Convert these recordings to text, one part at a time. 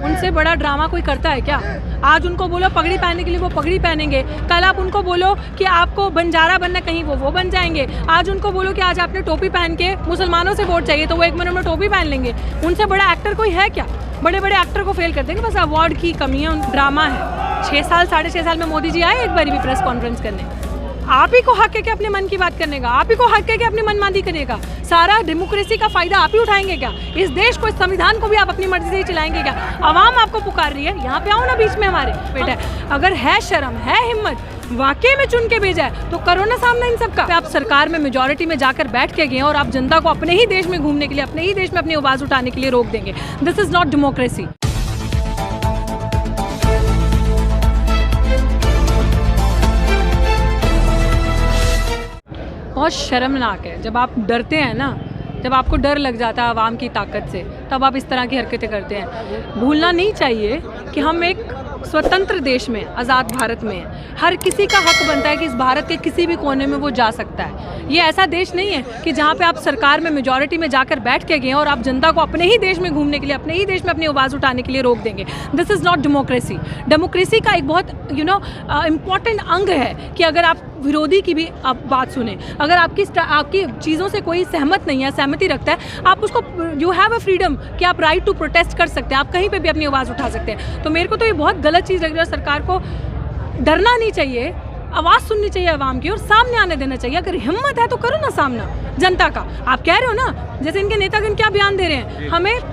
उनसे बड़ा ड्रामा कोई करता है क्या? आज उनको बोलो पगड़ी पहनने के लिए वो पगड़ी पहनेंगे, कल आप उनको बोलो कि आपको बंजारा बनना कहीं वो बन जाएंगे। आज उनको बोलो कि आज आपने टोपी पहन के मुसलमानों से वोट चाहिए तो वो 1 मिनट में टोपी पहन लेंगे। उनसे बड़ा एक्टर कोई है क्या? बड़े बड़े एक्टर को फेल कर देंगे, बस अवार्ड की कमी है, ड्रामा है। 6 साल 6.5 साल में मोदी जी आए एक बार भी प्रेस कॉन्फ्रेंस करने? आप ही को हक है कि अपने मन की बात करने का, आप ही को हक है कि अपनी मनमानी करने का। सारा डेमोक्रेसी का फायदा आप ही उठाएंगे क्या? इस देश को, इस संविधान को भी आप अपनी मर्जी से ही चलाएंगे क्या? आवाम आपको पुकार रही है, यहाँ पे आओ ना बीच में हमारे बेटा। अगर है शर्म, है हिम्मत, वाकई में चुन के भेजा है तो करो ना सामना इन सबका। आप सरकार में मेजोरिटी में जाकर बैठ के गए और आप जनता को अपने ही देश में घूमने के लिए, अपने ही देश में अपनी आवाज उठाने के लिए रोक देंगे। This is not democracy. बहुत शर्मनाक है जब आप डरते हैं ना, जब आपको डर लग जाता है आवाम की ताकत से, तब आप इस तरह की हरकतें करते हैं। भूलना नहीं चाहिए कि हम एक स्वतंत्र देश में, आज़ाद भारत में हैं। हर किसी का हक बनता है कि इस भारत के किसी भी कोने में वो जा सकता है। ये ऐसा देश नहीं है कि जहाँ पे आप सरकार में मेजॉरिटी में जाकर बैठ के गए और आप जनता को अपने ही देश में घूमने के लिए, अपने ही देश में अपनी आवाज़ उठाने के लिए रोक देंगे। This is not democracy. Democracy का एक बहुत इम्पॉर्टेंट अंग है कि अगर आप विरोधी की भी आप बात सुने, अगर आपकी चीज़ों से कोई सहमत नहीं है, सहमति रखता है, आप उसको, यू हैव अ फ्रीडम कि आप राइट टू प्रोटेस्ट कर सकते हैं, आप कहीं पे भी अपनी आवाज़ उठा सकते हैं। तो मेरे को तो ये बहुत गलत चीज़ लग रही है। सरकार को डरना नहीं चाहिए, आवाज़ सुननी चाहिए आवाम की और सामने आने देना चाहिए। अगर हिम्मत है तो करो ना सामना जनता का। आप कह रहे हो ना, जैसे इनके नेतागण क्या बयान दे रहे हैं,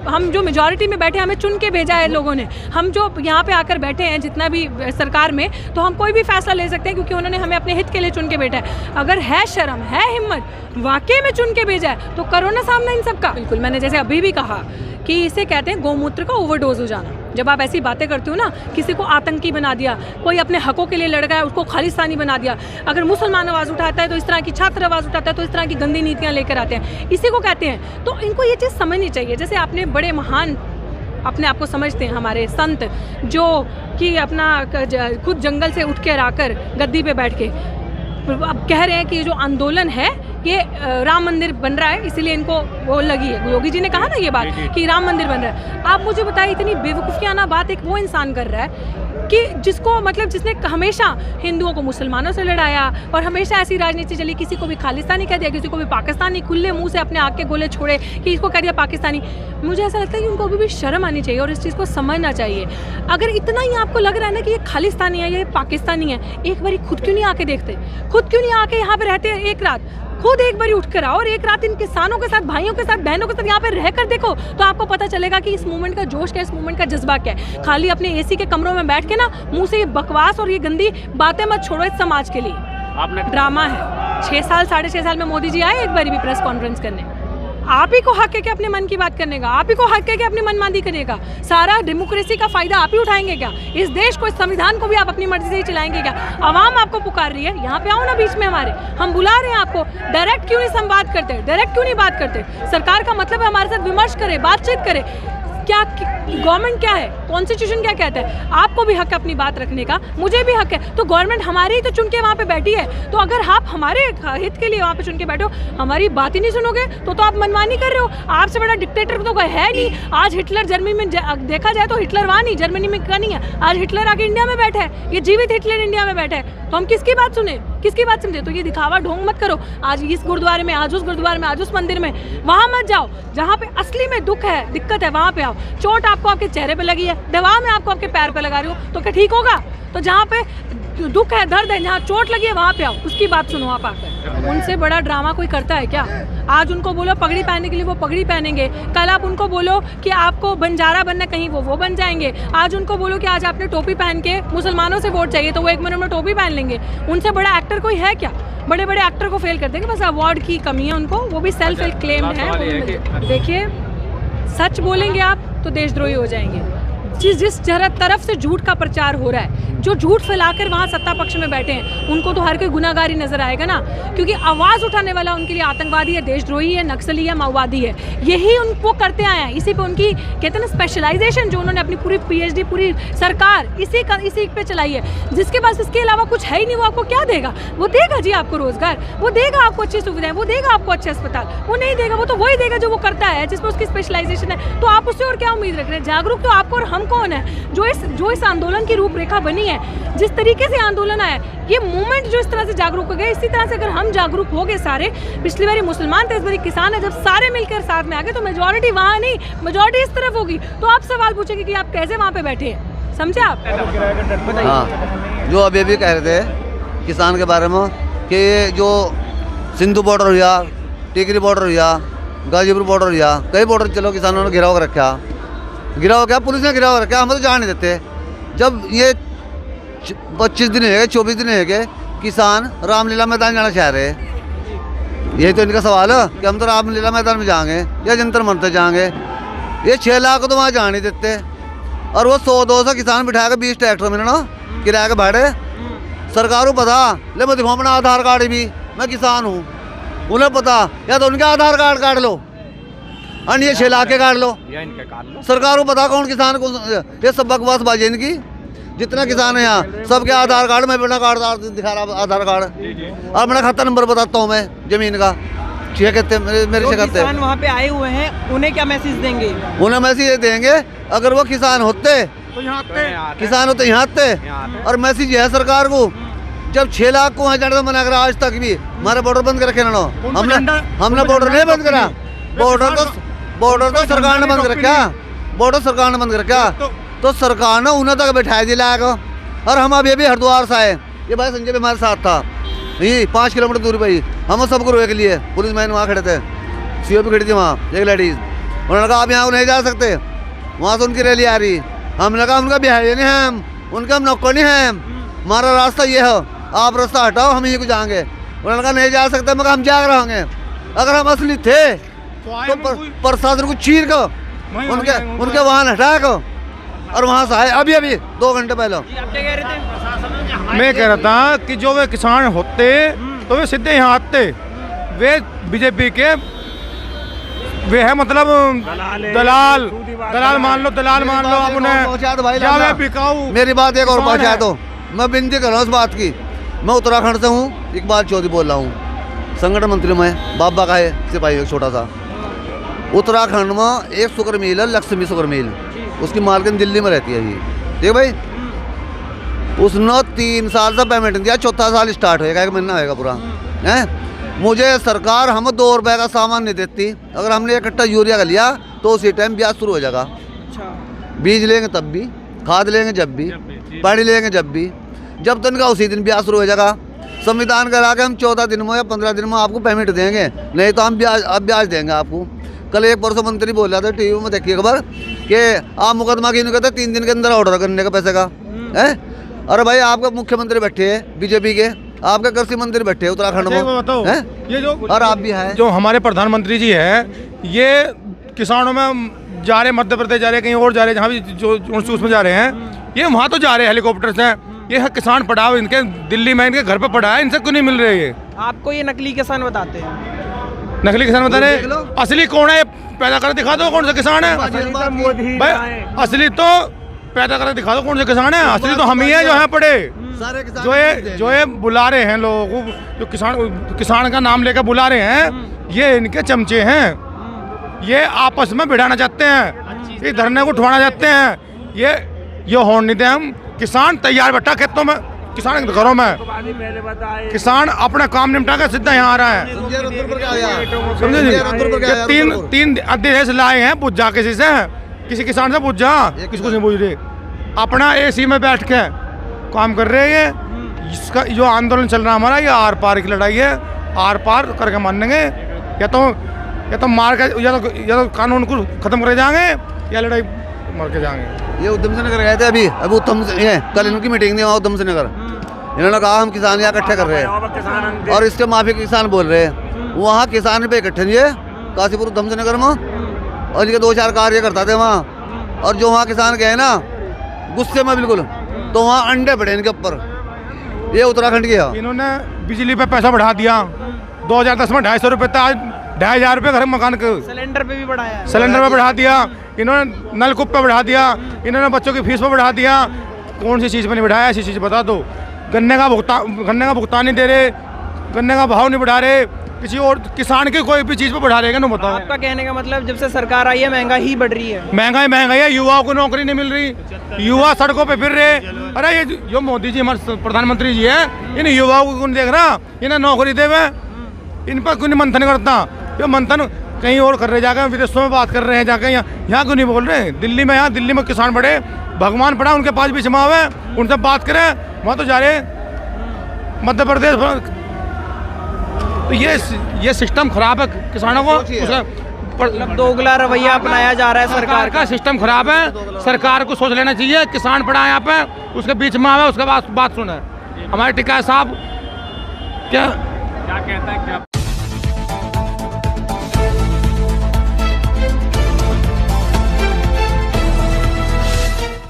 हम जो मेजॉरिटी में बैठे, हमें चुन के भेजा है लोगों ने, हम जो यहाँ पे आकर बैठे हैं जितना भी सरकार में, तो हम कोई भी फैसला ले सकते हैं क्योंकि उन्होंने हमें अपने हित के लिए चुन के बैठा है। अगर है शर्म, है हिम्मत, वाकई में चुन के भेजा है तो करो ना सामना इन सबका। बिल्कुल, मैंने जैसे अभी भी कहा कि इसे कहते हैं गोमूत्र का ओवरडोज हो जाना। जब आप ऐसी बातें करते हो ना, किसी को आतंकी बना दिया, कोई अपने हकों के लिए लड़ गया उसको खालिस्तानी बना दिया, अगर मुसलमान आवाज़ उठाता है तो इस तरह की, छात्र आवाज़ उठाता है तो इस तरह की गंदी नीतियाँ लेकर आते हैं, इसी को कहते हैं। तो इनको ये चीज़ समझनी चाहिए। जैसे आपने बड़े महान अपने आप को समझते हैं हमारे संत, जो कि अपना खुद जंगल से उठ कर आकर गद्दी पे बैठ के अब कह रहे हैं कि जो आंदोलन है ये राम मंदिर बन रहा है, इसीलिए इनको वो लगी है। योगी जी ने कहा ना ये बात कि राम मंदिर बन रहा है। आप मुझे बताइए, इतनी बेवकूफ़ियाना बात एक वो इंसान कर रहा है कि जिसको, मतलब जिसने हमेशा हिंदुओं को मुसलमानों से लड़ाया और हमेशा ऐसी राजनीति चली, किसी को भी खालिस्तानी कह दिया, किसी को भी पाकिस्तानी, खुले मुंह से अपने आग के गोले छोड़े कि इसको कह दिया पाकिस्तानी। मुझे ऐसा लगता है कि उनको अभी भी शर्म आनी चाहिए और इस चीज़ को समझना चाहिए। अगर इतना ही आपको लग रहा है ना कि ये खालिस्तानी है, ये पाकिस्तानी है, एक बार खुद क्यों नहीं आके देखते? खुद क्यों नहीं आके यहाँ पे रहते हैं एक रात? खुद एक बार उठ कर आओ और एक रात इन किसानों के साथ, भाइयों के साथ, बहनों के साथ यहाँ पे रह कर देखो, तो आपको पता चलेगा कि इस मूवमेंट का जोश क्या है, इस मूवमेंट का जज्बा क्या है। खाली अपने एसी के कमरों में बैठ के ना मुंह से ये बकवास और ये गंदी बातें मत छोड़ो इस समाज के लिए। आपने ड्रामा है। 6 साल 6.5 साल में मोदी जी आए एक बार भी प्रेस कॉन्फ्रेंस करने? आप ही को हक है कि अपने मन की बात करने का, आप ही को हक है कि अपनी मनमानी करने का। सारा डेमोक्रेसी का फायदा आप ही उठाएंगे क्या? इस देश को, इस संविधान को भी आप अपनी मर्जी से ही चलाएंगे क्या? आवाम आपको पुकार रही है, यहाँ पे आओ ना बीच में हमारे, हम बुला रहे हैं आपको। डायरेक्ट क्यों नहीं संवाद करते? डायरेक्ट क्यों नहीं बात करते? सरकार का मतलब है हमारे साथ विमर्श करे, बातचीत करे। क्या गवर्नमेंट क्या है, कॉन्स्टिट्यूशन क्या कहता है? आपको भी हक है अपनी बात रखने का, मुझे भी हक है। तो गवर्नमेंट हमारी ही तो चुन के वहाँ पे बैठी है, तो अगर आप हमारे हित के लिए वहाँ पे चुन के बैठो, हमारी बात ही नहीं सुनोगे तो आप मनमानी कर रहे हो। आपसे बड़ा डिक्टेटर तो कोई है नहीं। आज हिटलर जर्मनी में देखा जाए तो हिटलर वहाँ नहीं, जर्मनी में क्या नहीं है, आज हिटलर आके इंडिया में बैठा है, ये जीवित हिटलर इंडिया में बैठा है। तो हम किसकी बात सुने, किसकी बात समझे? तो ये दिखावा ढोंग मत करो। आज इस गुरुद्वारे में, आज उस गुरुद्वारे में, आज उस मंदिर में, वहाँ मत जाओ। जहाँ पे असली में दुख है, दिक्कत है, वहाँ पे आओ। चोट आपको आपके चेहरे पे लगी है, दवा में आपको आपके पैर पे लगा रही हो, तो क्या ठीक होगा? तो जहाँ पे दुख है, दर्द है, जहाँ चोट लगी है, वहाँ पे आओ, उसकी बात सुनो आप आकर। उनसे बड़ा ड्रामा कोई करता है क्या? आज उनको बोलो पगड़ी पहनने के लिए वो पगड़ी पहनेंगे, कल आप उनको बोलो कि आपको बंजारा बनना कहीं वो बन जाएंगे। आज उनको बोलो कि आज आपने टोपी पहन के मुसलमानों से वोट चाहिए तो वो 1 मिनट में टोपी पहन लेंगे। उनसे बड़ा एक्टर कोई है क्या? बड़े बड़े एक्टर को फेल कर देंगे, बस अवार्ड की कमी है उनको, वो भी सेल्फ क्लेम्ड है। देखिए, सच बोलेंगे आप तो देशद्रोही हो जाएंगे। जिस तरफ से झूठ का प्रचार हो रहा है, जो झूठ फैलाकर वहाँ सत्ता पक्ष में बैठे हैं, उनको तो हर कोई गुनाहगारी नजर आएगा ना, क्योंकि आवाज़ उठाने वाला उनके लिए आतंकवादी है, देशद्रोही है, नक्सली है, माओवादी है। यही उनको करते आए हैं। इसी पे उनकी कहते हैं ना स्पेशलाइजेशन, जो उन्होंने अपनी पूरी PhD, पूरी सरकार इसी पे चलाई है। जिसके पास इसके अलावा कुछ है ही नहीं, वो आपको क्या देगा? वो देगा जी आपको रोजगार, वो देगा आपको अच्छी सुविधाएं, वो देगा आपको अच्छे अस्पताल, वो नहीं देगा। वो तो वही देगा जो वो करता है, जिसमें उसकी स्पेशलाइजेशन है। तो आप उससे और क्या उम्मीद रख रहे हैं? जागरूक तो आपको और हमको कौन है? जो इस आंदोलन की रूपरेखा बनी है, जिस तरीके से आंदोलन आया, ये मूवमेंट जो इस तरह से जागरूक हो गए, इसी तरह से अगर हम जागरूक हो गए सारे, पिछली बारी मुसलमान थे, इस बारी किसान है, जब सारे मिलकर साथ में आ गए तो मेजॉरिटी वहाँ नहीं, मेजॉरिटी इस तरफ होगी। तो आप सवाल पूछेंगे कि आप कैसे वहाँ पे बैठे हैं, समझे आप? हाँ, जो अभी भी कह रहे थे किसान के बारे में कि जो सिंधु बॉर्डर हो गया, टिकरी बॉर्डर हो गया, गाजीपुर बॉर्डर हो गया, कई बॉर्डर चलो किसानों ने घिराव रखा, घिराव क्या पुलिस ने घिराव रखा, हम तो जान नहीं देते। जब ये 25 दिन है 24 दिन है कि किसान रामलीला मैदान जाना चाह रहे हैं, यही तो इनका सवाल है कि हम तो रामलीला मैदान में जाएंगे या जंतर मंतर जाएंगे। ये 6 लाख तो वहाँ जाने नहीं देते, और वो 100-200 किसान बिठा के 20 ट्रैक्टर में ना किराए के भाड़े। सरकार को पता, ले मैं दिखाऊँ अपना आधार कार्ड भी, मैं किसान हूँ, उन्हें पता, या तो उनके आधार कार्ड काट लो, अन्य ये 6 लाख के काट लो, या इनके काट लो। सरकार को पता कौन किसान को, ये सब बकवास बाजी इनकी। जितना किसान है यहाँ सबके आधार कार्ड, मैं अपना कार्ड दिखा रहा आधार कार्ड, और मेरा खाता नंबर बताता हूँ मैं जमीन का। ठीक कहते मेरे से कहते किसान वहाँ पे आए हुए हैं, उन्हें क्या मैसेज देंगे? उन्हें मैसेज ये देंगे, अगर वो किसान होते तो यहाँ किसान होते यहाँ आते। और मैसेज है सरकार को, जब 6 लाख को वहाँ जाने तो मना करा, आज तक भी हमारे बॉर्डर बंद कर रखे ना, हमने बॉर्डर नहीं बंद करा, बॉर्डर तो सरकार ने बंद कर रखा, बॉर्डर सरकार ने बंद कर रखा, तो सरकार ने उन्हें तक बैठाया दिलाया को। और हम अभी अभी हरिद्वार से आए, ये भाई संजय भी हमारे साथ था, यही 5 किलोमीटर दूर पर ही, हम सबको रोके के लिए पुलिस मैन वहाँ खड़े थे, सीओ भी खड़ी थी वहाँ, एक लेडीज, उन्होंने कहा आप यहाँ नहीं जा सकते, वहाँ से उनकी रैली आ रही। हमने कहा उनका बिहार नहीं है, उनका हम नौकर नहीं है, हमारा रास्ता ये है, आप रास्ता हटाओ, हम यहीं को जाएंगे। उन्होंने कहा नहीं जा सकते, मगर हम जाग रहे अगर हम असली थे तो प्रशासन को चीर को उनके वाहन हटा को और वहाँ से आए अभी अभी 2 घंटे पहले। मैं कह रहा था कि जो वे किसान होते तो वे सीधे यहाँ आते, वे बीजेपी के वे है मतलब दलाल मान लो अपने बिकाऊ। मेरी बात एक और पहुँचा दो, मैं विनती कर रहा हूँ इस बात की। मैं उत्तराखंड से हूँ, इकबाल चौधरी बोल रहा हूँ, संगठन मंत्री में बाबा का है सिपाही एक छोटा सा। उत्तराखंड में एक शुगर मिल है, लक्ष्मी शुगर मिल, उसकी मालकिन दिल्ली में रहती है जी। देख भाई, उसने 3 साल से पेमेंट दिया, 4था साल स्टार्ट होएगा, 1 महीना होएगा पूरा है। मुझे सरकार हम 2 रुपये का सामान नहीं देती, अगर हमने 1 कट्टा यूरिया का लिया तो उसी टाइम ब्याज शुरू हो जाएगा। बीज लेंगे तब भी, खाद लेंगे जब भी, पानी लेंगे जब भी, जब तक का उसी दिन ब्याज शुरू हो जाएगा। संविधान करा के हम 14 दिन में या 15 दिन में आपको पेमेंट देंगे, नहीं तो हम ब्याज देंगे आपको। कल एक परसों मंत्री बोल रहा था टीवी में, देखिए खबर, कि आप मुकदमा क्यों नहीं करते, 3 दिन के अंदर ऑर्डर करने का पैसे का है। अरे भाई आपका मुख्यमंत्री बैठे हैं बीजेपी के, आपके कृषि मंत्री बैठे हैं उत्तराखंड में है, ये जो और आप भी हैं, जो हमारे प्रधानमंत्री जी हैं, ये किसानों में जा रहे, मध्य प्रदेश जा रहे, कहीं और जा रहे, जहाँ भी जो उसमें जा रहे हैं, ये वहाँ तो जा रहे हैं हेलीकॉप्टर से। ये है किसान पड़ा हुआ, इनके दिल्ली में इनके घर पे पड़ा है, इनसे क्यों नहीं मिल रहे ये? आपको ये नकली किसान बताते हैं? नकली किसान बता रहे, असली कौन है पैदा कर दिखा दो, कौन सा किसान है भाई? असली तो पैदा कर दिखा दो, कौन सा किसान है? असली तो हम ही है जो यहाँ पड़े, जो ये बुला रहे हैं लोगों को, जो किसान का नाम लेकर बुला रहे हैं, ये इनके चमचे हैं। ये आपस में भिड़ाना चाहते हैं, ये धरने को उठवाना चाहते हैं। ये होने नहीं दे हम। किसान तैयार बैठा खेतों में, किसान घरों में, किसान अपना काम निपटा कर सीधा यहाँ आ रहा है। समझे जी? 3 अध्यादेश लाए हैं, पूछ जा किसी से, किसी किसान से पूछ जा, किसको नहीं पूछ रहे, अपना AC में बैठ के काम कर रहे हैं। इसका जो आंदोलन चल रहा है हमारा, ये आर पार की लड़ाई है, आर पार करके मानेंगे, या तो मार के, या तो कानून को खत्म करे जाएंगे, या लड़ाई मर के जाएंगे। ये उधम से नगर गए थे अभी उत्तम से, कल इनकी मीटिंग थी वहाँ उधम से नगर, इन्होंने कहा हम किसान यहाँ इकट्ठे कर रहे हैं, और इसके माफी किसान बोल रहे हैं। वहाँ किसान पे इकट्ठे नहीं है काशीपुर उधम से नगर में, और इनके 2-4 कार्यकर्ता थे वहाँ, और जो वहाँ किसान गए ना गुस्से में बिल्कुल, तो वहाँ अंडे पड़े इनके ऊपर। ये उत्तराखंड की है। इन्होंने बिजली पे पैसा बढ़ा दिया, 2010 में 250 रुपये था, 2,500 रुपये घर मकान के। सिलेंडर पे भी बढ़ाया, सिलेंडर पे बढ़ा दिया इन्होंने, नलकूप पे बढ़ा दिया इन्होंने, बच्चों की फीस पे बढ़ा दिया। कौन सी चीज़ पे नहीं बढ़ाया, ऐसी चीज़ बता दो। गन्ने का भुगतान नहीं दे रहे, गन्ने का भाव नहीं बढ़ा रहे, किसी और किसान के कोई भी चीज़ पे बढ़ा रहेगा ना बताओ। आपका कहने का मतलब जब से सरकार आई है महंगाई ही बढ़ रही है। महंगाई है, युवाओं को नौकरी नहीं मिल रही, युवा सड़कों पे फिर रहे। अरे ये जो मोदी जी हमारे प्रधानमंत्री जी है, इन युवाओं को कौन देख रहा, इन्हें नौकरी देवे, इन पर क्यों नहीं मंथन करता। ये मंथन कहीं और कर रहे, जाकर विदेशों में बात कर रहे हैं, जाकर यहाँ क्यों नहीं बोल रहे। दिल्ली में, यहाँ दिल्ली में किसान बड़े भगवान पड़ा, उनके पास भी जमा हुए, उनसे बात करें, वहाँ तो जा रहे मध्य प्रदेश। तो ये सिस्टम खराब है किसानों को, मतलब दोगला रवैया अपनाया जा रहा है सरकार का। सिस्टम खराब है, सरकार को सोच लेना चाहिए। किसान पड़ा है यहाँ पे, उसके बीच में आवे, उसके बाद बात सुने। हमारे टिक्का साहब क्या कहता है, क्या